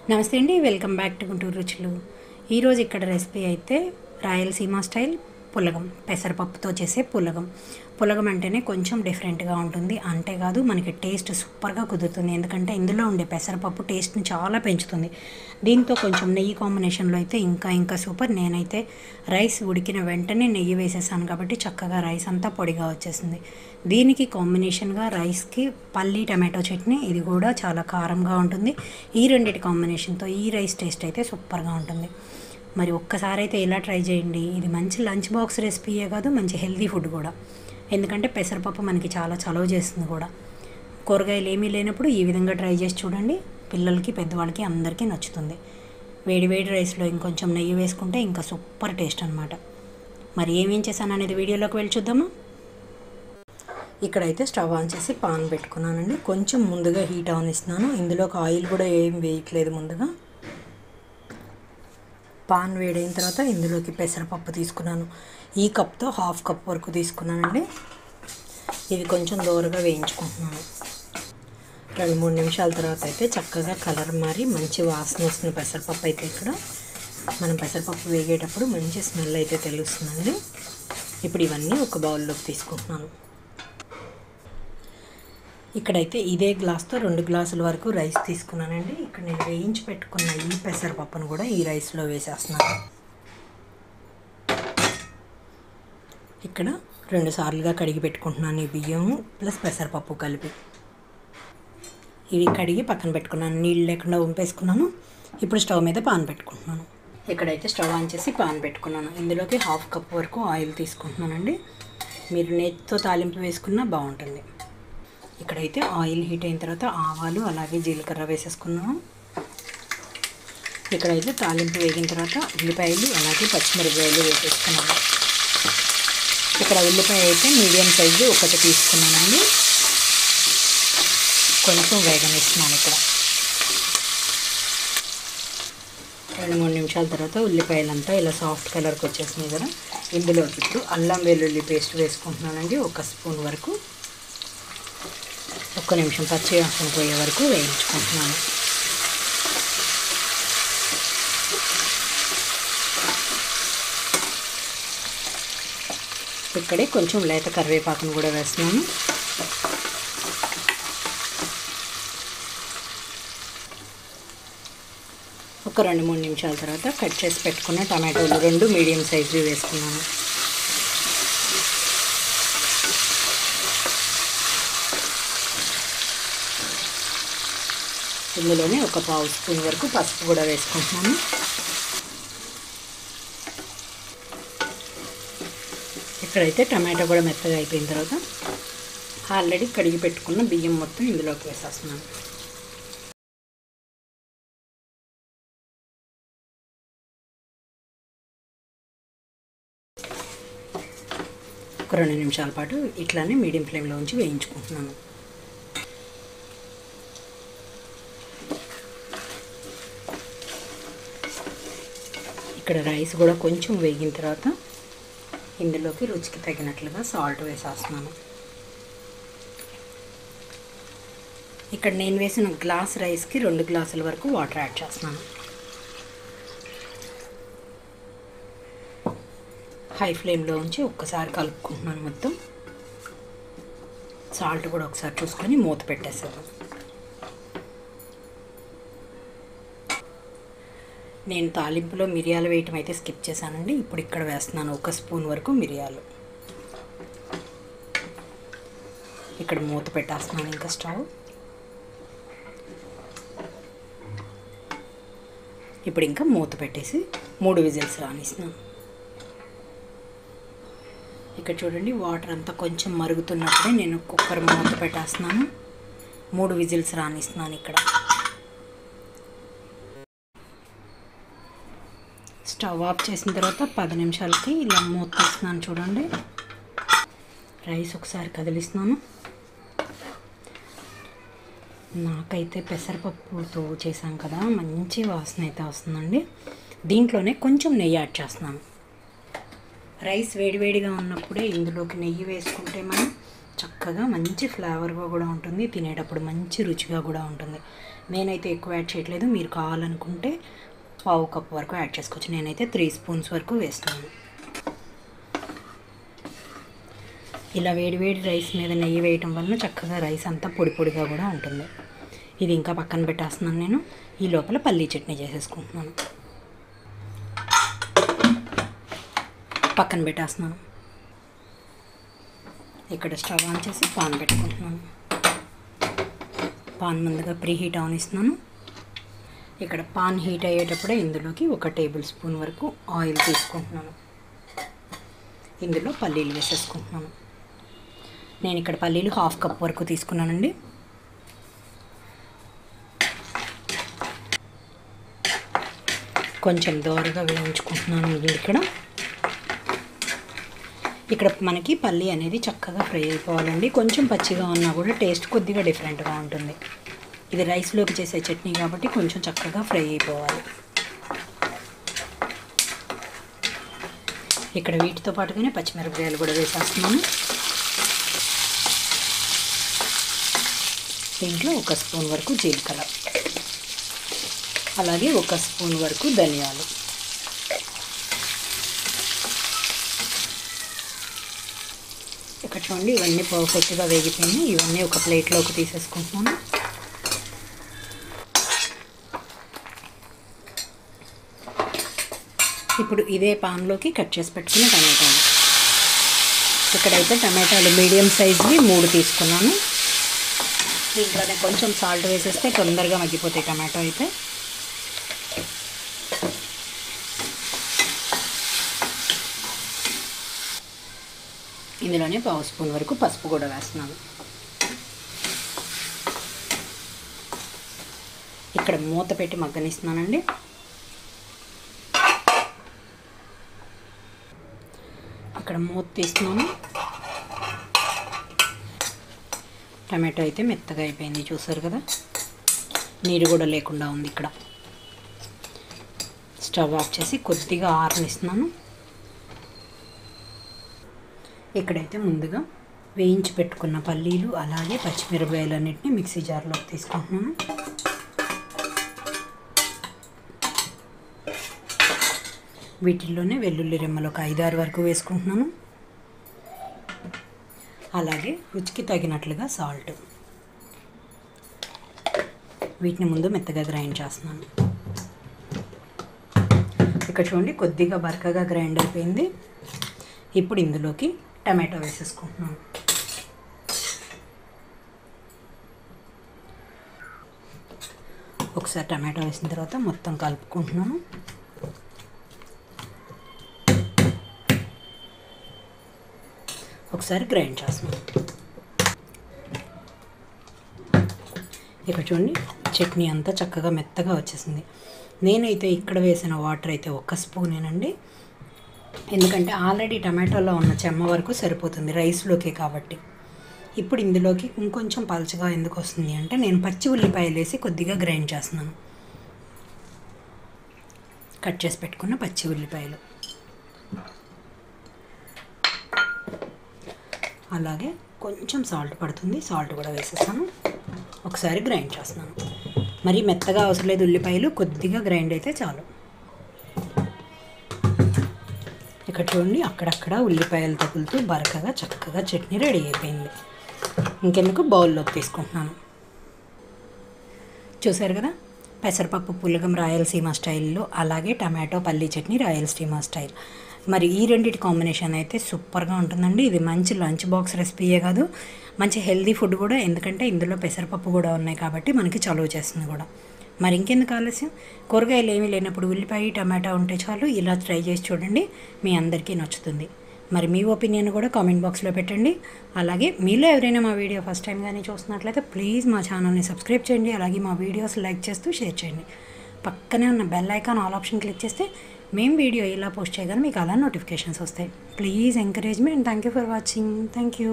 నమస్తే అండి, welcome back to Guntur రుచులు. ఈరోజు ఇక్కడ రెసిపీ అయితే రాయలసీమ స్టైల్ పులగం, పెసరపప్పుతో చేసే పులగం. పులగం అంటేనే కొంచెం డిఫరెంట్గా ఉంటుంది, అంతేకాదు మనకి టేస్ట్ సూపర్గా కుదురుతుంది. ఎందుకంటే ఇందులో ఉండే పెసరపప్పు టేస్ట్ని చాలా పెంచుతుంది. దీంతో కొంచెం నెయ్యి కాంబినేషన్లో అయితే ఇంకా సూపర్. నేనైతే రైస్ ఉడికిన వెంటనే నెయ్యి వేసేసాను కాబట్టి చక్కగా రైస్ అంతా పొడిగా వచ్చేసింది. దీనికి కాంబినేషన్గా రైస్కి పల్లి టమాటో చట్నీ, ఇది కూడా చాలా కారంగా ఉంటుంది. ఈ రెండింటి కాంబినేషన్తో ఈ రైస్ టేస్ట్ అయితే సూపర్గా ఉంటుంది. మరి ఒక్కసారి అయితే ఇలా ట్రై చేయండి. ఇది మంచి లంచ్ బాక్స్ రెసిపీయే కాదు, మంచి హెల్తీ ఫుడ్ కూడా. ఎందుకంటే పెసరపప్పు మనకి చాలా చలువ చేస్తుంది కూడా. కూరగాయలు ఏమీ లేనప్పుడు ఈ విధంగా ట్రై చేసి చూడండి. పిల్లలకి, పెద్దవాళ్ళకి అందరికీ నచ్చుతుంది. వేడి రైస్లో ఇంకొంచెం నెయ్యి వేసుకుంటే ఇంకా సూపర్ టేస్ట్ అనమాట. మరి ఏమేం చేశాను అనేది వీడియోలోకి వెళ్ళి చూద్దామా. ఇక్కడైతే స్టవ్ ఆన్ చేసి పాన్ పెట్టుకున్నానండి. కొంచెం ముందుగా హీట్ ఆన్ ఇస్తున్నాను. ఇందులోకి ఆయిల్ కూడా ఏం వేయట్లేదు. ముందుగా పాన్ వేడైన తర్వాత ఇందులోకి పెసరపప్పు తీసుకున్నాను. ఈ కప్తో 1/2 కప్ వరకు తీసుకున్నానండి. ఇవి కొంచెం దూరగా వేయించుకుంటున్నాను. 2-3 నిమిషాల తర్వాత అయితే చక్కగా కలర్ మారి మంచి వాసన వస్తుంది పెసరపప్పు అయితే. ఇక్కడ మనం పెసరపప్పు వేగేటప్పుడు మంచి స్మెల్ అయితే తెలుస్తుందండి. ఇప్పుడు ఇవన్నీ ఒక బౌల్లోకి తీసుకుంటున్నాను. ఇక్కడైతే ఇదే గ్లాస్తో 2 గ్లాసుల వరకు రైస్ తీసుకున్నానండి. ఇక్కడ నేను వేయించి పెట్టుకున్న ఈ పెసరపప్పును కూడా ఈ రైస్లో వేసేస్తున్నాను. ఇక్కడ 2 సార్లుగా కడిగి పెట్టుకుంటున్నాను ఈ బియ్యం ప్లస్ పెసరపప్పు కలిపి. ఇవి కడిగి పక్కన పెట్టుకున్నాను, నీళ్ళు లేకుండా వంపేసుకున్నాను. ఇప్పుడు స్టవ్ మీద పాన్ పెట్టుకుంటున్నాను. ఇక్కడైతే స్టవ్ ఆన్ చేసి పాన్ పెట్టుకున్నాను. ఇందులోకి 1/2 కప్ వరకు ఆయిల్ తీసుకుంటున్నానండి. మీరు నేతితో తాలింపు వేసుకున్నా బాగుంటుంది. ఇక్కడైతే ఆయిల్ హీట్ అయిన తర్వాత ఆవాలు అలాగే జీలకర్ర వేసేసుకున్నాను. ఇక్కడైతే తాలింపు వేగిన తర్వాత ఉల్లిపాయలు అలాగే పచ్చిమిరపకాయలు వేసేసుకున్నాను. ఇక్కడ ఉల్లిపాయ అయితే మీడియం సైజు ఒకటి తీసుకున్నానండి. కొంచెం వేగనిస్తున్నాను. ఇక్కడ 2-3 నిమిషాల తర్వాత ఉల్లిపాయలంతా ఇలా సాఫ్ట్ కలర్కి వచ్చేసినాయి కదా. ఇందులోకి ఇప్పుడు అల్లం వెల్లుల్లి పేస్ట్ వేసుకుంటున్నానండి. 1 స్పూన్ వరకు. 1 నిమిషం పచ్చి వాసన పోయే వరకు వేయించుకుంటున్నాను. ఇక్కడే కొంచెం లేత కరివేపాకును కూడా వేస్తున్నాను. ఒక 2-3 నిమిషాల తర్వాత కట్ చేసి పెట్టుకున్న టమాటోలు 2 మీడియం సైజు వేసుకున్నాను. ఇందులోనే 1 పావు స్పూన్ వరకు పసుపు కూడా వేసుకుంటున్నాను. ఇక్కడైతే టమాటో కూడా మెత్తగా అయిపోయిన తర్వాత ఆల్రెడీ కడిగి పెట్టుకున్న బియ్యం మొత్తం ఇందులోకి వేసేస్తున్నాను. ఒక 2 నిమిషాల పాటు ఇట్లానే మీడియం ఫ్లేమ్లో ఉంచి వేయించుకుంటున్నాను. ఇక్కడ రైస్ కూడా కొంచెం వేగిన తర్వాత ఇందులోకి రుచికి తగినట్లుగా సాల్ట్ వేసేస్తున్నాను. ఇక్కడ నేను వేసిన గ్లాస్ రైస్కి 2 గ్లాసుల వరకు వాటర్ యాడ్ చేస్తున్నాను. హై ఫ్లేమ్లో ఉంచి ఒక్కసారి కలుపుకుంటున్నాను మొత్తం. సాల్ట్ కూడా ఒకసారి చూసుకొని మూత పెట్టేసాను. నేను తాలింపులో మిరియాలు వేయటం అయితే స్కిప్ చేశానండి. ఇప్పుడు ఇక్కడ వేస్తున్నాను 1 స్పూన్ వరకు మిరియాలు. ఇక్కడ మూత పెట్టేస్తున్నాను. ఇంకా స్టవ్ ఇప్పుడు ఇంకా మూత పెట్టేసి 3 విజిల్స్ రానిస్తున్నాను. ఇక్కడ చూడండి, వాటర్ అంతా కొంచెం మరుగుతున్నప్పుడే నేను కుక్కర్ మూత పెట్టేస్తున్నాను. 3 విజిల్స్ రానిస్తున్నాను. ఇక్కడ స్టవ్ ఆఫ్ చేసిన తర్వాత 10 నిమిషాలకి ఇలా మూత తీస్తున్నాను. చూడండి, రైస్ ఒకసారి కదిలిస్తున్నాను. నాకైతే పెసరపప్పుతో చేశాం కదా, మంచి వాసన అయితే వస్తుందండి. దీంట్లోనే కొంచెం నెయ్యి యాడ్ చేస్తున్నాను. రైస్ వేడివేడిగా ఉన్నప్పుడే ఇందులోకి నెయ్యి వేసుకుంటే మనం చక్కగా మంచి ఫ్లేవర్గా కూడా ఉంటుంది, తినేటప్పుడు మంచి రుచిగా కూడా ఉంటుంది. నేనైతే ఎక్కువ యాడ్ చేయట్లేదు, మీరు కావాలనుకుంటే పావు కప్పు వరకు యాడ్ చేసుకోవచ్చు. నేనైతే 3 స్పూన్స్ వరకు వేస్తున్నాను. ఇలా వేడివేడి రైస్ మీద నెయ్యి వేయటం వలన చక్కగా రైస్ అంతా పొడి పొడిగా కూడా ఉంటుంది. ఇది ఇంకా పక్కన పెట్టేస్తున్నాను నేను. ఈ లోపల పల్లీ చట్నీ చేసేసుకుంటున్నాను. పక్కన పెట్టేస్తున్నాను. ఇక్కడ స్టవ్ ఆన్ చేసి పాన్ పెట్టుకుంటున్నాను. పాన్ ముందుగా ప్రీ హీట్ ఆన్ ఇస్తున్నాను. ఇక్కడ పాన్ హీట్ అయ్యేటప్పుడే ఇందులోకి 1 టేబుల్ స్పూన్ వరకు ఆయిల్ తీసుకుంటున్నాను. ఇందులో పల్లీలు వేసేసుకుంటున్నాను. నేను ఇక్కడ పల్లీలు 1/2 కప్ వరకు తీసుకున్నానండి. కొంచెం దోరగా వేయించుకుంటున్నాను. ఇక్కడ మనకి పల్లి అనేది చక్కగా ఫ్రై అయిపోవాలండి. కొంచెం పచ్చిగా ఉన్నా కూడా టేస్ట్ కొద్దిగా డిఫరెంట్గా ఉంటుంది. ఇది రైస్లోకి చేసే చట్నీ కాబట్టి కొంచెం చక్కగా ఫ్రై అయిపోవాలి. ఇక్కడ వీటితో పాటుగానే పచ్చిమిరపకాయలు కూడా వేసేస్తున్నాను. దీంట్లో 1 స్పూన్ వరకు జీలకర్ర, అలాగే 1 స్పూన్ వరకు ధనియాలు, ఇక్కడ చూడండి ఇవన్నీ పర్ఫెక్ట్గా వేగిపోయినాయి. ఇవన్నీ ఒక ప్లేట్లోకి తీసేసుకుంటున్నాను. ఇప్పుడు ఇదే పాన్లోకి కట్ చేసి పెట్టుకున్న టమాటాలు, ఇక్కడైతే టమాటాలు మీడియం సైజ్వి 3 తీసుకున్నాను. దీంట్లోనే కొంచెం సాల్ట్ వేసేస్తే తొందరగా మగ్గిపోతాయి టమాటో అయితే. ఇందులోనే 1/2 స్పూన్ వరకు పసుపు కూడా వేస్తున్నాను. ఇక్కడ మూత పెట్టి మగ్గనిస్తున్నానండి. ఇక్కడ మూత తీస్తున్నాను. టమాటో అయితే మెత్తగా అయిపోయింది, చూసారు కదా, నీరు కూడా లేకుండా ఉంది. ఇక్కడ స్టవ్ ఆఫ్ చేసి కొద్దిగా ఆరనిస్తున్నాను. ఇక్కడైతే ముందుగా వేయించి పెట్టుకున్న పల్లీలు అలాగే పచ్చిమిరపకాయలు అన్నిటిని మిక్సీ జార్లోకి తీసుకుంటున్నాను. వీటిల్లోనే వెల్లుల్లి రెమ్మలు ఒక 5-6 వరకు వేసుకుంటున్నాను. అలాగే రుచికి తగినట్లుగా సాల్ట్. వీటిని ముందు మెత్తగా గ్రైండ్ చేస్తున్నాను. ఇక్కడ చూడండి కొద్దిగా బరకగా గ్రైండ్ అయిపోయింది. ఇప్పుడు ఇందులోకి టమాటో వేసేసుకుంటున్నాను. ఒకసారి టమాటో వేసిన తర్వాత మొత్తం కలుపుకుంటున్నాను. ఒకసారి గ్రైండ్ చేస్తున్నాను. ఇక్కడ చూడండి చట్నీ అంతా చక్కగా మెత్తగా వచ్చేసింది. నేనైతే ఇక్కడ వేసిన వాటర్ అయితే 1 స్పూనేనండి, ఎందుకంటే ఆల్రెడీ టమాటోలో ఉన్న చెమ్మ వరకు సరిపోతుంది రైస్లోకే కాబట్టి. ఇప్పుడు ఇందులోకి ఇంకొంచెం పలచగా ఎందుకు వస్తుంది అంటే నేను పచ్చి ఉల్లిపాయలు వేసి కొద్దిగా గ్రైండ్ చేస్తున్నాను. కట్ చేసి పెట్టుకున్న పచ్చి ఉల్లిపాయలు, అలాగే కొంచెం సాల్ట్ పడుతుంది, సాల్ట్ కూడా వేసేస్తాను. ఒకసారి గ్రైండ్ చేస్తున్నాను. మరి మెత్తగా అవసరం లేదు, ఉల్లిపాయలు కొద్దిగా గ్రైండ్ అయితే చాలు. ఇక్కడ చూడండి అక్కడక్కడ ఉల్లిపాయలు తగులుతూ బరకగా చక్కగా చట్నీ రెడీ అయిపోయింది. ఇంకెందుకు బౌల్లోకి తీసుకుంటున్నాను. చూసారు కదా, పెసరపప్పు పులగం రాయలసీమ స్టైల్లో, అలాగే టమాటో పల్లీ చట్నీ రాయలసీమ స్టైల్. మరి ఈ రెండింటి కాంబినేషన్ అయితే సూపర్గా ఉంటుందండి. ఇది మంచి లంచ్ బాక్స్ రెసిపీయే కాదు, మంచి హెల్దీ ఫుడ్ కూడా, ఎందుకంటే ఇందులో పెసరపప్పు కూడా ఉన్నాయి కాబట్టి మనకి చలువ చేస్తుంది కూడా. మరి ఇంకెందుకు ఆలస్యం, కూరగాయలు ఏమీ లేనప్పుడు ఉల్లిపాయ టమాటా ఉంటే చాలు. ఇలా ట్రై చేసి చూడండి, మీ అందరికీ నచ్చుతుంది. మరి మీ ఒపీనియన్ కూడా కామెంట్ బాక్స్లో పెట్టండి. అలాగే మీలో ఎవరైనా మా వీడియో ఫస్ట్ టైం కానీ చూస్తున్నట్లయితే ప్లీజ్ మా ఛానల్ని సబ్స్క్రైబ్ చేయండి. అలాగే మా వీడియోస్ లైక్ చేస్తూ షేర్ చేయండి. పక్కనే ఉన్న bell icon all option click చేస్తే మేము వీడియో ఇలా పోస్ట్ చేయగానే మీకు అలా నోటిఫికేషన్స్ వస్తాయి. Please encourage me and thank you for watching. Thank you.